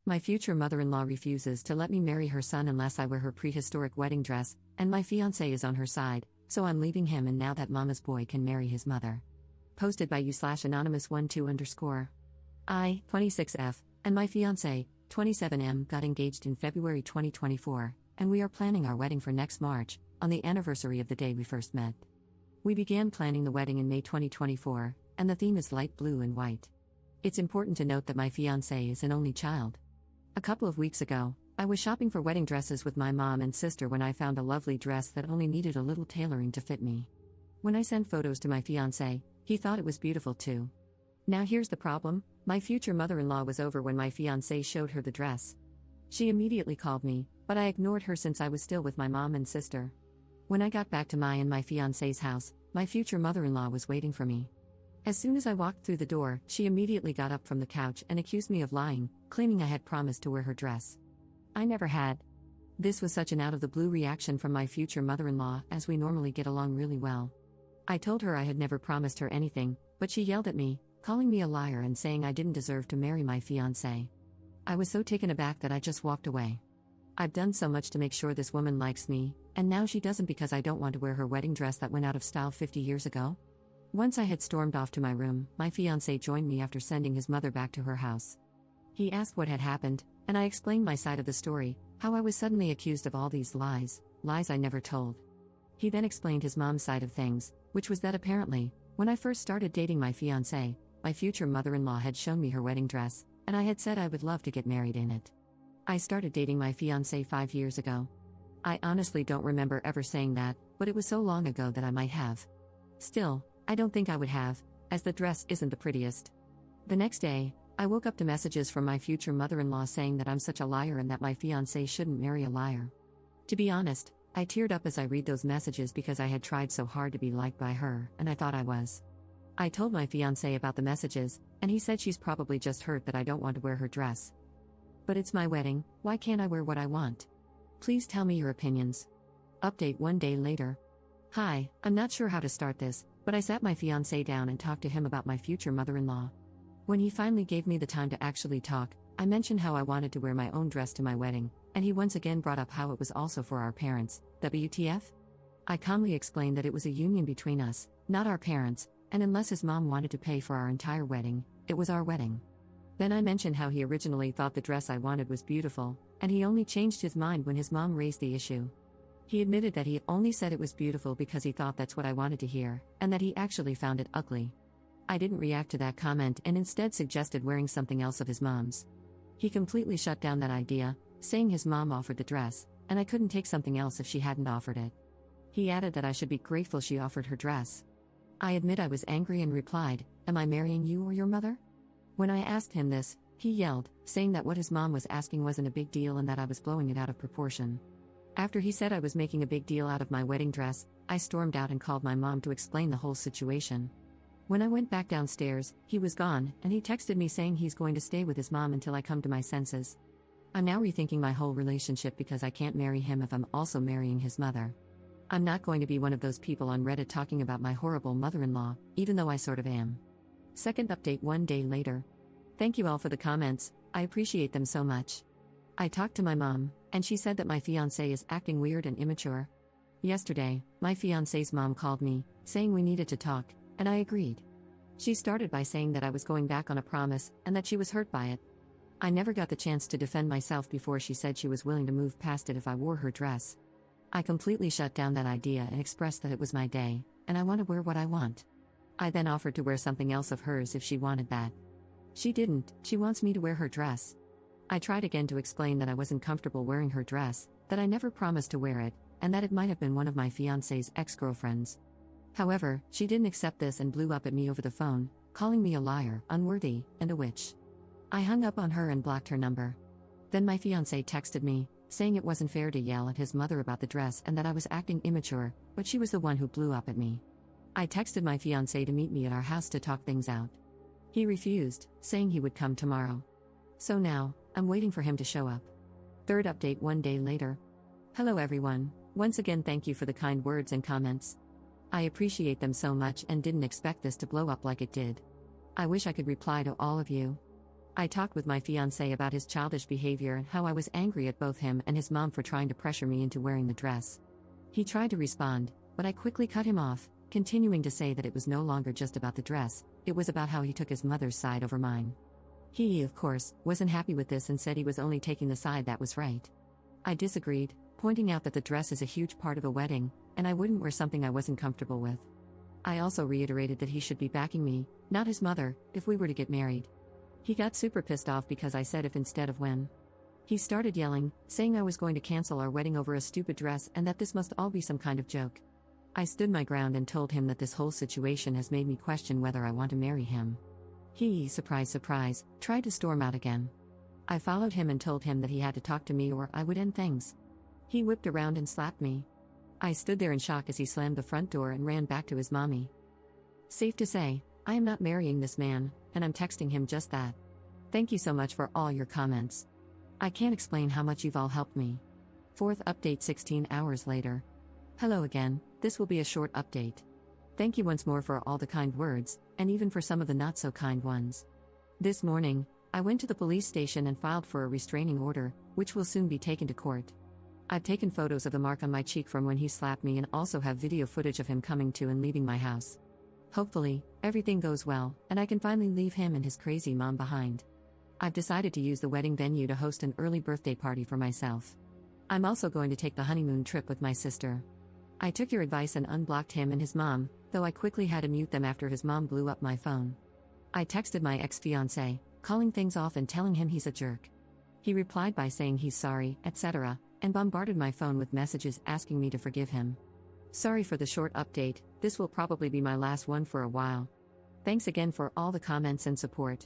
My future mother-in-law refuses to let me marry her son unless I wear her prehistoric wedding dress, and my fiancé is on her side, so I'm leaving him and now that mama's boy can marry his mother. Posted by you/anonymous12_. I, 26F, and my fiancé, 27M, got engaged in February 2024, and we are planning our wedding for next March, on the anniversary of the day we first met. We began planning the wedding in May 2024, and the theme is light blue and white. It's important to note that my fiancé is an only child. A couple of weeks ago, I was shopping for wedding dresses with my mom and sister when I found a lovely dress that only needed a little tailoring to fit me. When I sent photos to my fiancé, he thought it was beautiful too. Now here's the problem: my future mother-in-law was over when my fiancé showed her the dress. She immediately called me, but I ignored her since I was still with my mom and sister. When I got back to my fiancé's house, my future mother-in-law was waiting for me. As soon as I walked through the door, she immediately got up from the couch and accused me of lying, claiming I had promised to wear her dress. I never had. This was such an out-of-the-blue reaction from my future mother-in-law, as we normally get along really well. I told her I had never promised her anything, but she yelled at me, calling me a liar and saying I didn't deserve to marry my fiancé. I was so taken aback that I just walked away. I've done so much to make sure this woman likes me, and now she doesn't because I don't want to wear her wedding dress that went out of style 50 years ago? Once I had stormed off to my room, my fiancé joined me after sending his mother back to her house. He asked what had happened, and I explained my side of the story, how I was suddenly accused of all these lies I never told. He then explained his mom's side of things, which was that apparently, when I first started dating my fiancé, my future mother-in-law had shown me her wedding dress, and I had said I would love to get married in it. I started dating my fiancé 5 years ago. I honestly don't remember ever saying that, but it was so long ago that I might have. Still, I don't think I would have, as the dress isn't the prettiest. The next day, I woke up to messages from my future mother-in-law saying that I'm such a liar and that my fiancé shouldn't marry a liar. To be honest, I teared up as I read those messages because I had tried so hard to be liked by her, and I thought I was. I told my fiancé about the messages, and he said she's probably just hurt that I don't want to wear her dress. But it's my wedding, why can't I wear what I want? Please tell me your opinions. Update 1 day later. Hi, I'm not sure how to start this, but I sat my fiancé down and talked to him about my future mother-in-law. When he finally gave me the time to actually talk, I mentioned how I wanted to wear my own dress to my wedding, and he once again brought up how it was also for our parents. WTF? I calmly explained that it was a union between us, not our parents, and unless his mom wanted to pay for our entire wedding, it was our wedding. Then I mentioned how he originally thought the dress I wanted was beautiful, and he only changed his mind when his mom raised the issue. He admitted that he only said it was beautiful because he thought that's what I wanted to hear, and that he actually found it ugly. I didn't react to that comment and instead suggested wearing something else of his mom's. He completely shut down that idea, saying his mom offered the dress, and I couldn't take something else if she hadn't offered it. He added that I should be grateful she offered her dress. I admit I was angry and replied, "Am I marrying you or your mother?" When I asked him this, he yelled, saying that what his mom was asking wasn't a big deal and that I was blowing it out of proportion. After he said I was making a big deal out of my wedding dress, I stormed out and called my mom to explain the whole situation. When I went back downstairs, he was gone, and he texted me saying he's going to stay with his mom until I come to my senses. I'm now rethinking my whole relationship because I can't marry him if I'm also marrying his mother. I'm not going to be one of those people on Reddit talking about my horrible mother-in-law, even though I sort of am. Second update 1 day later. Thank you all for the comments, I appreciate them so much. I talked to my mom, and she said that my fiancé is acting weird and immature. Yesterday, my fiancé's mom called me, saying we needed to talk, and I agreed. She started by saying that I was going back on a promise, and that she was hurt by it. I never got the chance to defend myself before she said she was willing to move past it if I wore her dress. I completely shut down that idea and expressed that it was my day, and I want to wear what I want. I then offered to wear something else of hers if she wanted that. She didn't, she wants me to wear her dress. I tried again to explain that I wasn't comfortable wearing her dress, that I never promised to wear it, and that it might have been one of my fiancé's ex-girlfriends. However, she didn't accept this and blew up at me over the phone, calling me a liar, unworthy, and a witch. I hung up on her and blocked her number. Then my fiancé texted me, saying it wasn't fair to yell at his mother about the dress and that I was acting immature, but she was the one who blew up at me. I texted my fiancé to meet me at our house to talk things out. He refused, saying he would come tomorrow. So now, I'm waiting for him to show up. Third update 1 day later. Hello everyone, once again thank you for the kind words and comments. I appreciate them so much and didn't expect this to blow up like it did. I wish I could reply to all of you. I talked with my fiancé about his childish behavior and how I was angry at both him and his mom for trying to pressure me into wearing the dress. He tried to respond, but I quickly cut him off, continuing to say that it was no longer just about the dress, it was about how he took his mother's side over mine. He, of course, wasn't happy with this and said he was only taking the side that was right. I disagreed, pointing out that the dress is a huge part of a wedding, and I wouldn't wear something I wasn't comfortable with. I also reiterated that he should be backing me, not his mother, if we were to get married. He got super pissed off because I said if instead of when. He started yelling, saying I was going to cancel our wedding over a stupid dress and that this must all be some kind of joke. I stood my ground and told him that this whole situation has made me question whether I want to marry him. He, surprise surprise, tried to storm out again. I followed him and told him that he had to talk to me or I would end things. He whipped around and slapped me. I stood there in shock as he slammed the front door and ran back to his mommy. Safe to say, I am not marrying this man, and I'm texting him just that. Thank you so much for all your comments. I can't explain how much you've all helped me. Fourth update 16 hours later. Hello again, this will be a short update. Thank you once more for all the kind words, and even for some of the not so kind ones. This morning, I went to the police station and filed for a restraining order, which will soon be taken to court. I've taken photos of the mark on my cheek from when he slapped me and also have video footage of him coming to and leaving my house. Hopefully, everything goes well, and I can finally leave him and his crazy mom behind. I've decided to use the wedding venue to host an early birthday party for myself. I'm also going to take the honeymoon trip with my sister. I took your advice and unblocked him and his mom, though I quickly had to mute them after his mom blew up my phone. I texted my ex-fiancé, calling things off and telling him he's a jerk. He replied by saying he's sorry, etc., and bombarded my phone with messages asking me to forgive him. Sorry for the short update, this will probably be my last one for a while. Thanks again for all the comments and support.